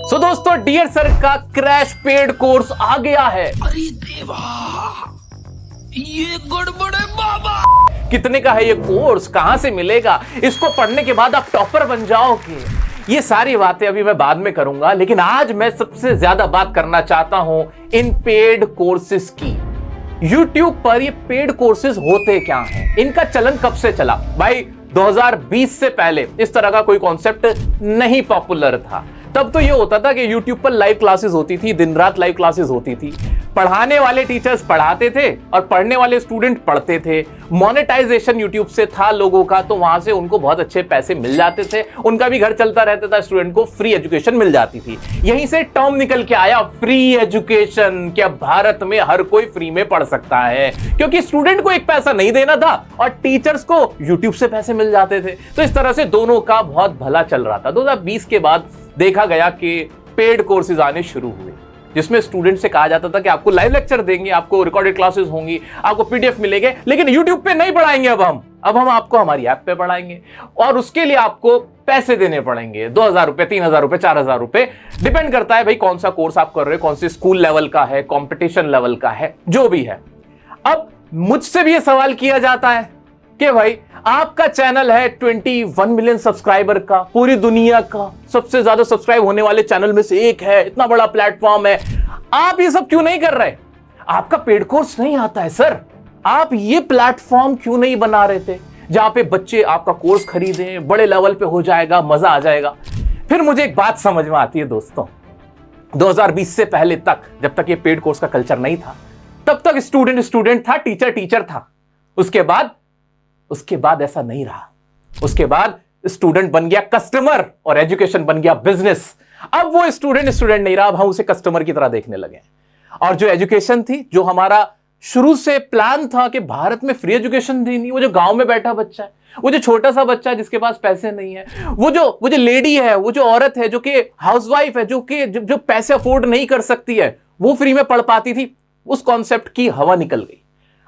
सो दोस्तों, dear sir का crash paid course आ गया है। अरे देवा, ये गड़बड़ है बाबा। कितने का है ये कोर्स, कहां से मिलेगा, इसको पढ़ने के बाद आप टॉपर बन जाओगे। ये सारी बातें अभी मैं बाद में करूंगा, लेकिन आज मैं सबसे ज्यादा बात करना चाहता हूं इन पेड कोर्सेज की। YouTube पर ये पेड कोर्सेज होते क्या हैं, इनका चलन कब से चला? भाई 2020 से पहले इस तरह का कोई कॉन्सेप्ट नहीं पॉपुलर था। तब तो ये होता था कि YouTube पर लाइव क्लासेस होती थी, दिन रात लाइव क्लासेस होती थी। पढ़ाने वाले टीचर्स पढ़ाते थे और पढ़ने वाले स्टूडेंट पढ़ते थे। मोनेटाइजेशन YouTube से था लोगों का, तो वहां से उनको बहुत अच्छे पैसे मिल जाते थे, उनका भी घर चलता रहता था, स्टूडेंट को फ्री एजुकेशन मिल जाती थी। यहीं से टर्म निकल के आया फ्री एजुकेशन। क्या भारत में हर कोई फ्री में पढ़ सकता है, क्योंकि स्टूडेंट को एक पैसा नहीं देना था और टीचर्स को YouTube से पैसे मिल जाते थे। तो इस तरह से दोनों का बहुत भला चल रहा था। 2020 के बाद देखा गया कि पेड कोर्सेज आने शुरू हुए, जिसमें स्टूडेंट से कहा जाता था कि आपको लाइव लेक्चर देंगे, आपको रिकॉर्डेड क्लासेस होंगी, आपको पीडीएफ मिलेंगे, लेकिन यूट्यूब पे नहीं पढ़ाएंगे। अब हम आपको हमारी ऐप पे पढ़ाएंगे और उसके लिए आपको पैसे देने पड़ेंगे, 2000 रुपए, 3000 रुपए, 4000 रुपए, डिपेंड करता है भाई कौन सा कोर्स आप कर रहे हो, कौन से स्कूल लेवल का है, कॉम्पिटिशन लेवल का है, जो भी है। अब मुझसे भी ये सवाल किया जाता है कि भाई आपका चैनल है 21 मिलियन सब्सक्राइबर का, पूरी दुनिया का सबसे ज्यादा सब्सक्राइब होने वाले चैनल में से एक है, इतना बड़ा प्लेटफॉर्म है, आप ये सब क्यों नहीं कर रहे? आपका पेड कोर्स नहीं आता है सर, आप ये प्लेटफॉर्म क्यों नहीं बना रहे थे जहां पे बच्चे आपका कोर्स खरीदें, बड़े लेवल पे हो जाएगा, मजा आ जाएगा। फिर मुझे एक बात समझ में आती है दोस्तों, 2020 से पहले तक, जब तक ये पेड कोर्स का कल्चर नहीं था, तब तक स्टूडेंट था, टीचर था। उसके बाद ऐसा नहीं रहा। उसके बाद स्टूडेंट बन गया कस्टमर और एजुकेशन बन गया बिजनेस। अब वो स्टूडेंट नहीं रहा, अब हम उसे कस्टमर की तरह देखने लगे। और जो एजुकेशन थी, जो हमारा शुरू से प्लान था कि भारत में फ्री एजुकेशन देनी, वो जो गांव में बैठा बच्चा है, वो जो छोटा सा बच्चा है जिसके पास पैसे नहीं है, वो जो लेडी है, वो जो औरत है जो कि हाउसवाइफ है, जो पैसे अफोर्ड नहीं कर सकती है, वो फ्री में पढ़ पाती थी, उस कॉन्सेप्ट की हवा निकल गई।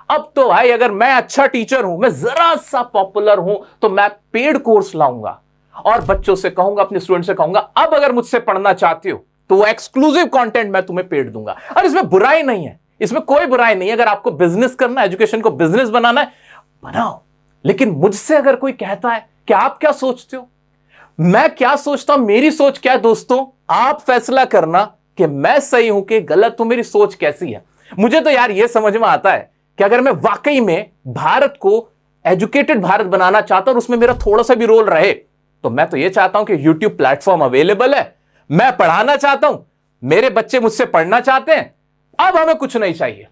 अब तो भाई अगर मैं अच्छा टीचर हूं, मैं जरा सा पॉपुलर हूं, तो मैं पेड कोर्स लाऊंगा और बच्चों से कहूंगा, अपने स्टूडेंट से कहूंगा, अब अगर मुझसे पढ़ना चाहते हो तो वो एक्सक्लूसिव कंटेंट मैं तुम्हें पेड दूंगा। और इसमें बुराई नहीं है, इसमें कोई बुराई नहीं है। अगर आपको बिजनेस करना है, एजुकेशन को बिजनेस बनाना है, बनाओ। लेकिन मुझसे अगर कोई कहता है कि आप क्या सोचते हो, मैं क्या सोचता हूं, मेरी सोच क्या है दोस्तों, आप फैसला करना कि मैं सही हूं कि गलत हूं, मेरी सोच कैसी है। मुझे तो यार यह समझ में आता है कि अगर मैं वाकई में भारत को एजुकेटेड भारत बनाना चाहता हूं और उसमें मेरा थोड़ा सा भी रोल रहे, तो मैं तो यह चाहता हूं कि YouTube प्लेटफॉर्म अवेलेबल है, मैं पढ़ाना चाहता हूं, मेरे बच्चे मुझसे पढ़ना चाहते हैं, अब हमें कुछ नहीं चाहिए।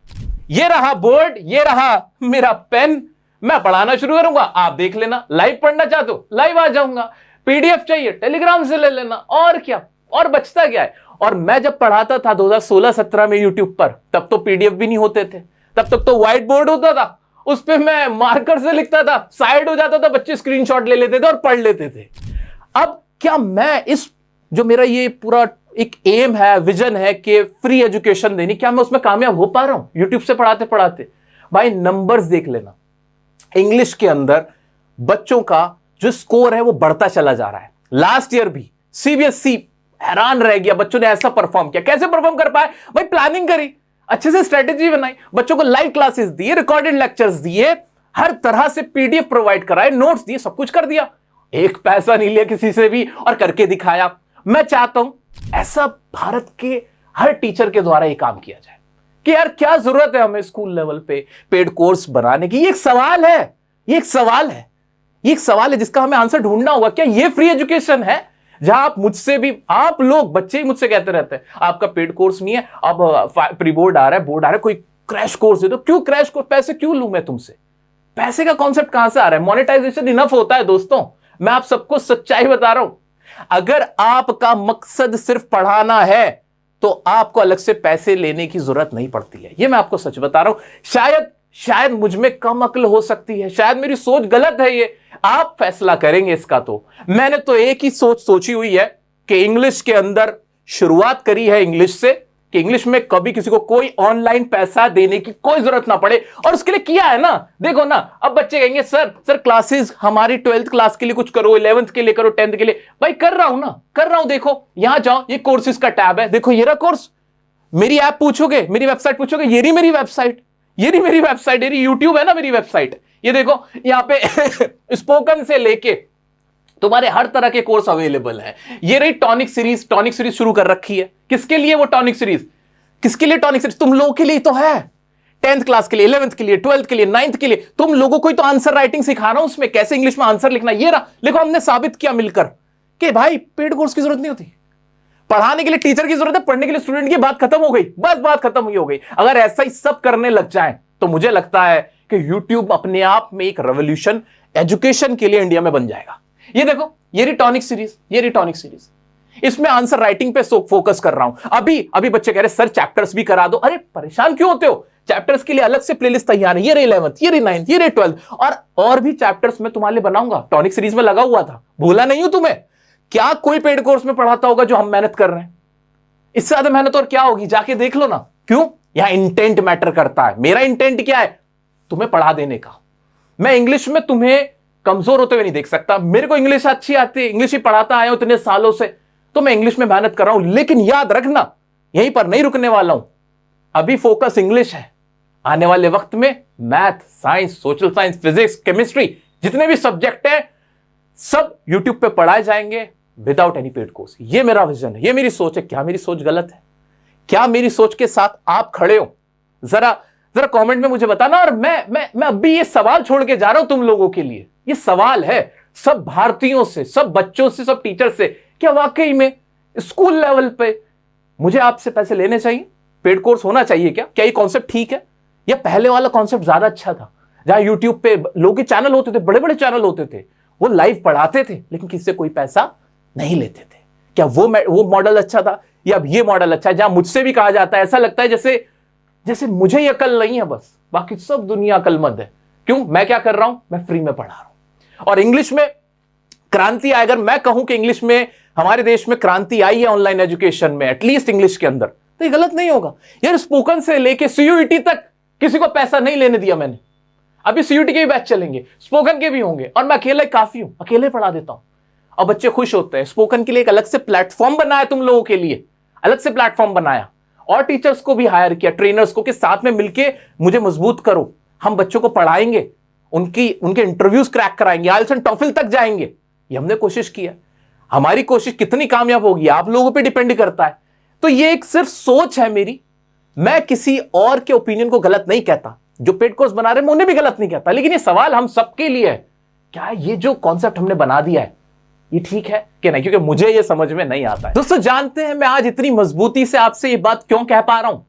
ये रहा बोर्ड, ये रहा मेरा पेन, मैं पढ़ाना शुरू करूंगा, आप देख लेना। लाइव पढ़ना चाहते हो, लाइव आ जाऊंगा। पीडीएफ चाहिए, टेलीग्राम से ले लेना। और क्या, और बचता क्या है? और मैं जब पढ़ाता था 2016-17 में YouTube पर, तब तो पीडीएफ भी नहीं होते थे, तब तक तो व्हाइट बोर्ड होता था, उस पे मैं मार्कर से लिखता था, साइड हो जाता था, बच्चे स्क्रीनशॉट ले लेते थे और पढ़ लेते थे। अब क्या मैं इस, जो मेरा ये पूरा एक एम है, विजन है कि फ्री एजुकेशन देनी, क्या मैं उसमें कामयाब हो पा रहा हूं यूट्यूब से पढ़ाते पढ़ाते? भाई नंबर्स देख लेना, इंग्लिश के अंदर बच्चों का जो स्कोर है वो बढ़ता चला जा रहा है। लास्ट ईयर भी सीबीएसई हैरान रह गया, बच्चों ने ऐसा परफॉर्म किया। कैसे परफॉर्म कर पाए भाई? प्लानिंग करी, अच्छे से स्ट्रेटेजी बनाई, बच्चों को लाइव क्लासेस दिए, रिकॉर्डेड लेक्चर्स दिए, हर तरह से पीडीएफ प्रोवाइड कराए, नोट्स दिए, सब कुछ कर दिया, एक पैसा नहीं लिया किसी से भी और करके दिखाया। मैं चाहता हूं ऐसा भारत के हर टीचर के द्वारा यह काम किया जाए कि यार क्या जरूरत है हमें स्कूल लेवल पे पेड कोर्स बनाने की। ये एक सवाल है, ये एक सवाल है जिसका हमें आंसर ढूंढना होगा। क्या ये फ्री एजुकेशन है? जहां आप मुझसे भी, आप लोग बच्चे ही मुझसे कहते रहते हैं आपका पेड कोर्स नहीं है, अब प्री बोर्ड आ रहा है, बोर्ड आ रहा है, कोई क्रैश कोर्स दे दो। क्यों क्रैश कोर्स? पैसे क्यों लूं मैं तुमसे? पैसे का कॉन्सेप्ट कहां से आ रहा है? मोनेटाइजेशन इनफ होता है दोस्तों, मैं आप सबको सच्चाई बता रहा हूं। अगर आपका मकसद सिर्फ पढ़ाना है तो आपको अलग से पैसे लेने की जरूरत नहीं पड़ती है। यह मैं आपको सच बता रहा हूं। शायद मुझ में कम अक्ल हो सकती है, शायद मेरी सोच गलत है, ये आप फैसला करेंगे इसका। तो मैंने तो एक ही सोची हुई है कि इंग्लिश के अंदर शुरुआत करी है, इंग्लिश से, कि इंग्लिश में कभी किसी को कोई ऑनलाइन पैसा देने की कोई जरूरत ना पड़े, और उसके लिए किया है ना। देखो ना, अब बच्चे कहेंगे सर क्लासेस हमारी 12th क्लास के लिए कुछ करो, 11th के लिए करो, 10th के लिए। भाई कर रहा हूं ना, कर रहा हूं। देखो यहां जाओ, ये कोर्सेज का टैब है, देखो ये रहा कोर्स। मेरी ऐप पूछोगे, मेरी वेबसाइट पूछोगे, ये रही मेरी वेबसाइट, ये रही मेरी वेबसाइट, ये रही यूट्यूब है ना मेरी वेबसाइट। ये देखो यहां पे स्पोकन से लेके तुम्हारे हर तरह के कोर्स अवेलेबल है। ये रही टॉनिक सीरीज शुरू कर रखी है। किसके लिए वो टॉनिक सीरीज? किसके लिए टॉनिक सीरीज? तुम लोगों के लिए तो है। 10th क्लास के लिए, 11th के लिए, 12th के लिए, 9th के लिए। तुम लोगों को ही तो आंसर राइटिंग सिखा रहा हूं, उसमें कैसे इंग्लिश में आंसर लिखना। ये रहा, देखो हमने साबित किया मिलकर कि भाई पेड कोर्स की जरूरत नहीं होती। पढ़ाने के लिए टीचर की जरूरत है, पढ़ने के लिए स्टूडेंट की। बात खत्म हो गई, बस बात खत्म हो गई। अगर ऐसा ही सब करने लग जाए तो मुझे लगता है कि YouTube अपने आप में एक रेवोल्यूशन एजुकेशन के लिए इंडिया में बन जाएगा। ये देखो, ये रही टॉनिक सीरीज, ये रही टॉनिक सीरीज। इसमें आंसर राइटिंग पे फोकस कर रहा हूं। अभी बच्चे कह रहे सर चैप्टर्स भी करा दो। अरे परेशान क्यों होते हो? चैप्टर्स के लिए अलग से प्लेलिस्ट तैयार है। ये रही 11th, ये रही 9th, ये रही 12th, और भी चैप्टर्स मैं तुम्हारे लिए बनाऊंगा। टॉनिक सीरीज में लगा हुआ था, भूला नहीं हूं तुम्हें। क्या कोई पेड कोर्स में पढ़ाता होगा जो हम मेहनत कर रहे हैं? इससे ज्यादा मेहनत और क्या होगी? जाके देख लो ना। क्यों? यहां इंटेंट मैटर करता है। मेरा इंटेंट क्या है? तुम्हें पढ़ा देने का। मैं इंग्लिश में तुम्हें कमजोर होते हुए नहीं देख सकता। मेरे को इंग्लिश अच्छी आती है, इंग्लिश ही पढ़ाता आया हूं इतने सालों से, तो मैं इंग्लिश में मेहनत कर रहा हूं। लेकिन याद रखना, यहीं पर नहीं रुकने वाला हूं। अभी फोकस इंग्लिश है। आने वाले वक्त में math, science, social science, physics, chemistry, जितने भी सब्जेक्ट है सब यूट्यूब पे पढ़ाए जाएंगे विदाउट एनी पेड कोर्स। ये मेरा विजन है, ये मेरी सोच है। क्या मेरी सोच गलत है? क्या मेरी सोच के साथ आप खड़े हो? जरा कमेंट में मुझे बताना। और मैं अभी ये सवाल छोड़ के जा रहा हूं तुम लोगों के लिए। ये सवाल है सब भारतीयों से, सब बच्चों से, सब टीचर से। क्या वाकई में स्कूल लेवल पे मुझे आपसे पैसे लेने चाहिए? पेड कोर्स होना चाहिए क्या? क्या ये कॉन्सेप्ट ठीक है, या पहले वाला कॉन्सेप्ट ज्यादा अच्छा था, जहां यूट्यूब पे लोगों के चैनल होते थे, बड़े बड़े चैनल होते थे, वो लाइव पढ़ाते थे लेकिन किसी से कोई पैसा नहीं लेते थे? क्या वो मॉडल अच्छा था, या अब ये मॉडल अच्छा है जहां मुझसे भी कहा जाता है, ऐसा लगता है जैसे मुझे ही अकल नहीं है, बस बाकी सब दुनिया अकलमंद है। क्यों? मैं क्या कर रहा हूं? मैं फ्री में पढ़ा रहा हूं। और इंग्लिश में क्रांति आई, अगर मैं कहूं कि इंग्लिश में हमारे देश में क्रांति आई है ऑनलाइन एजुकेशन में, एटलीस्ट इंग्लिश के अंदर, तो ये गलत नहीं होगा यार। स्पोकन से लेके सीयूईटी तक किसी को पैसा नहीं लेने दिया मैंने। अभी सीयूईटी के भी बैच चलेंगे, स्पोकन के भी होंगे, और मैं अकेले काफी हूं, अकेले पढ़ा देता हूं और बच्चे खुश होते हैं। स्पोकन के लिए एक अलग से प्लेटफॉर्म बनाया, तुम लोगों के लिए अलग से प्लेटफॉर्म बनाया, और टीचर्स को भी हायर किया, ट्रेनर्स को, कि साथ में मिलके मुझे मजबूत करो। हम बच्चों को पढ़ाएंगे, उनके इंटरव्यूज क्रैक कराएंगे, आइल्स एंड टॉफल तक जाएंगे। ये हमने कोशिश किया। हमारी कोशिश कितनी कामयाब होगी आप लोगों पे डिपेंड करता है। तो ये एक सिर्फ सोच है मेरी। मैं किसी और के ओपिनियन को गलत नहीं कहता, जो पेड कोर्स बना रहे हैं मैं उन्हें भी गलत नहीं कहता, लेकिन ये सवाल हम सबके लिए है, क्या ये जो कॉन्सेप्ट हमने बना दिया है ये ठीक है कि नहीं? क्योंकि मुझे ये समझ में नहीं आता है। दोस्तों जानते हैं मैं आज इतनी मजबूती से आपसे ये बात क्यों कह पा रहा हूं?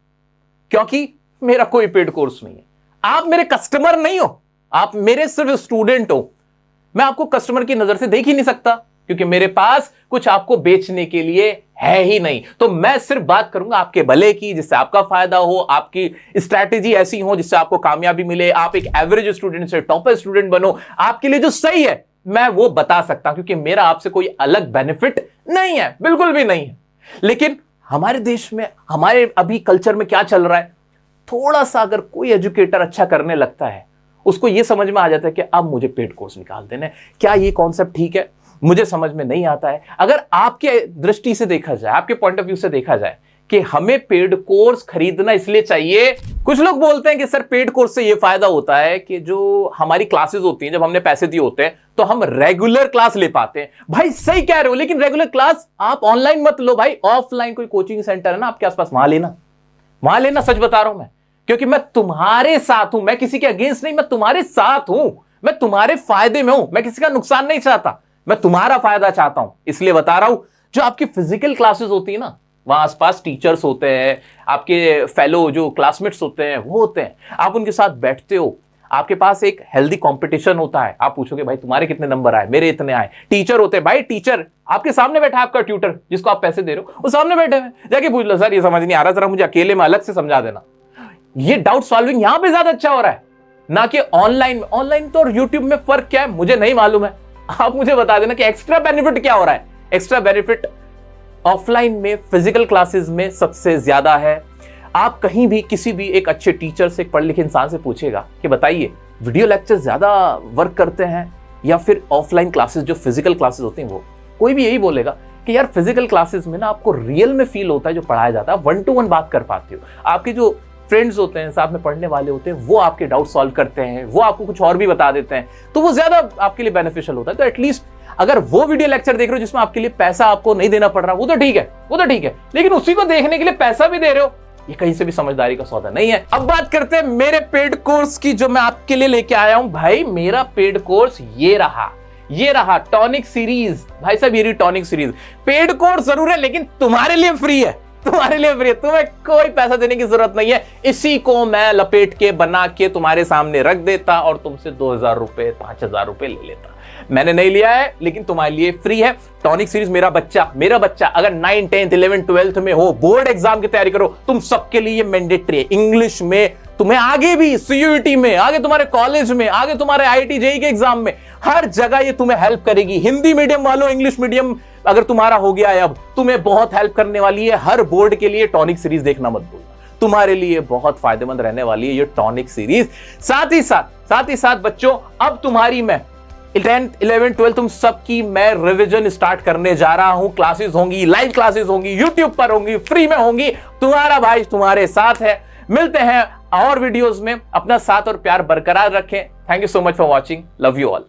क्योंकि मेरा कोई पेड कोर्स नहीं है। आप मेरे कस्टमर नहीं हो, आप मेरे सिर्फ स्टूडेंट हो। मैं आपको कस्टमर की नजर से देख ही नहीं सकता, क्योंकि मेरे पास कुछ आपको बेचने के लिए है ही नहीं। तो मैं सिर्फ बात करूंगा आपके भले की, जिससे आपका फायदा हो, आपकी स्ट्रैटेजी ऐसी हो जिससे आपको कामयाबी मिले, आप एक एवरेज स्टूडेंट से टॉपर स्टूडेंट बनो। आपके लिए जो सही है मैं वो बता सकता हूं, क्योंकि मेरा आपसे कोई अलग बेनिफिट नहीं है, बिल्कुल भी नहीं है। लेकिन हमारे देश में, हमारे अभी कल्चर में क्या चल रहा है, थोड़ा सा अगर कोई एजुकेटर अच्छा करने लगता है, उसको यह समझ में आ जाता है कि अब मुझे पेड कोर्स निकाल देना है। क्या ये कॉन्सेप्ट ठीक है? मुझे समझ में नहीं आता है। अगर आपके दृष्टि से देखा जाए, आपके पॉइंट ऑफ व्यू से देखा जाए कि हमें पेड कोर्स खरीदना इसलिए चाहिए, कुछ लोग बोलते हैं कि सर पेड कोर्स से ये फायदा होता है कि जो हमारी क्लासेस होती हैं, जब हमने पैसे दिए होते हैं तो हम रेगुलर क्लास ले पाते हैं। भाई सही कह रहे हो, लेकिन रेगुलर क्लास आप ऑनलाइन मत लो भाई, ऑफलाइन कोई कोचिंग सेंटर है ना आपके आसपास, वहां लेना। सच बता रहा हूं मैं, क्योंकि मैं तुम्हारे साथ हूं, मैं किसी के अगेंस्ट नहीं, मैं तुम्हारे साथ हूं, मैं तुम्हारे फायदे में हूं, मैं किसी का नुकसान नहीं चाहता, मैं तुम्हारा फायदा चाहता हूं, इसलिए बता रहा हूं। जो आपकी फिजिकल क्लासेस होती है ना, वहां आसपास टीचर्स होते हैं, आपके फेलो जो क्लासमेट्स होते हैं वो होते हैं, आप उनके साथ बैठते हो, आपके पास एक हेल्दी कंपटीशन होता है। आप पूछोगे भाई तुम्हारे कितने नंबर आए, मेरे इतने आए। टीचर होते हैं भाई, टीचर आपके सामने बैठा है, आपका ट्यूटर जिसको आप पैसे दे रहे हो वो सामने बैठे हैं, जाके पूछ लो सर ये समझ नहीं आ रहा, जरा मुझे अकेले में अलग से समझा देना। ये डाउट सॉल्विंग यहां पे ज्यादा अच्छा हो रहा है, ना कि ऑनलाइन। ऑनलाइन तो और यूट्यूब में फर्क क्या है मुझे नहीं मालूम है, आप मुझे बता देना कि एक्स्ट्रा बेनिफिट क्या हो रहा है। एक्स्ट्रा बेनिफिट ऑफलाइन में फिजिकल क्लासेस में सबसे ज्यादा है। आप कहीं भी किसी भी एक अच्छे टीचर से, एक पढ़े लिखे इंसान से पूछेगा कि बताइए वीडियो लेक्चर ज्यादा वर्क करते हैं या फिर ऑफलाइन क्लासेस जो फिजिकल क्लासेस होते हैं वो, कोई भी यही बोलेगा कि यार फिजिकल क्लासेस में ना आपको रियल में फील होता है जो पढ़ाया जाता है, 1-to-1 बात कर पाते हो, आपके जो फ्रेंड्स होते हैं, साथ में पढ़ने वाले होते हैं, वो आपके डाउट सॉल्व करते हैं, वो आपको कुछ और भी बता देते हैं, तो वो ज्यादा आपके लिए बेनिफिशियल होता है। तो एटलीस्ट अगर वो वीडियो लेक्चर देख रहे हो जिसमें आपके लिए पैसा आपको नहीं देना पड़ रहा, वो तो ठीक है, वो तो ठीक है, लेकिन उसी को देखने के लिए पैसा भी दे रहे हो, ये कहीं से भी समझदारी का सौदा नहीं है। अब बात करते हैं मेरे पेड कोर्स की जो मैं आपके लिए लेके आया हूं। भाई मेरा पेड कोर्स ये रहा टॉनिक सीरीज। भाई साहब ये रही टॉनिक सीरीज। पेड कोर्स जरूर है लेकिन तुम्हारे लिए फ्री है, तुम्हें कोई पैसा देने की जरूरत नहीं है। इसी को मैं लपेट के बना के तुम्हारे सामने रख देता और तुमसे 2000 रुपए 5000 रुपए ले लेता। मैंने नहीं लिया है लेकिन तुम्हारे लिए फ्री है। टॉनिक सीरीज मेरा बच्चा अगर 9, 10, 11, 12 में हो, बोर्ड एग्जाम की तैयारी करो, तुम सबके लिए मैंडेटरी है। इंग्लिश में तुम्हें आगे भी सीयूईटी में, आगे तुम्हारे कॉलेज में, आगे तुम्हारे आईआईटी जेईई के एग्जाम में, हर जगह ये तुम्हें हेल्प करेगी। हिंदी मीडियम वालों, इंग्लिश मीडियम अगर तुम्हारा हो गया है अब, तुम्हें बहुत हेल्प करने वाली है। हर बोर्ड के लिए टॉनिक सीरीज देखना मत भूलना, तुम्हारे लिए बहुत फायदेमंद रहने वाली है ये टॉनिक सीरीज। साथ ही साथ बच्चों, अब तुम्हारी मैं 10th, 11th, 12th तुम सबकी मैं रिवीजन स्टार्ट करने जा रहा हूं। क्लासेस होंगी, लाइव क्लासेस होंगी, यूट्यूब पर होंगी, फ्री में होंगी। तुम्हारा भाई तुम्हारे साथ है। मिलते हैं और वीडियोस में। अपना साथ और प्यार बरकरार रखें। Thank you so much for watching. Love you all.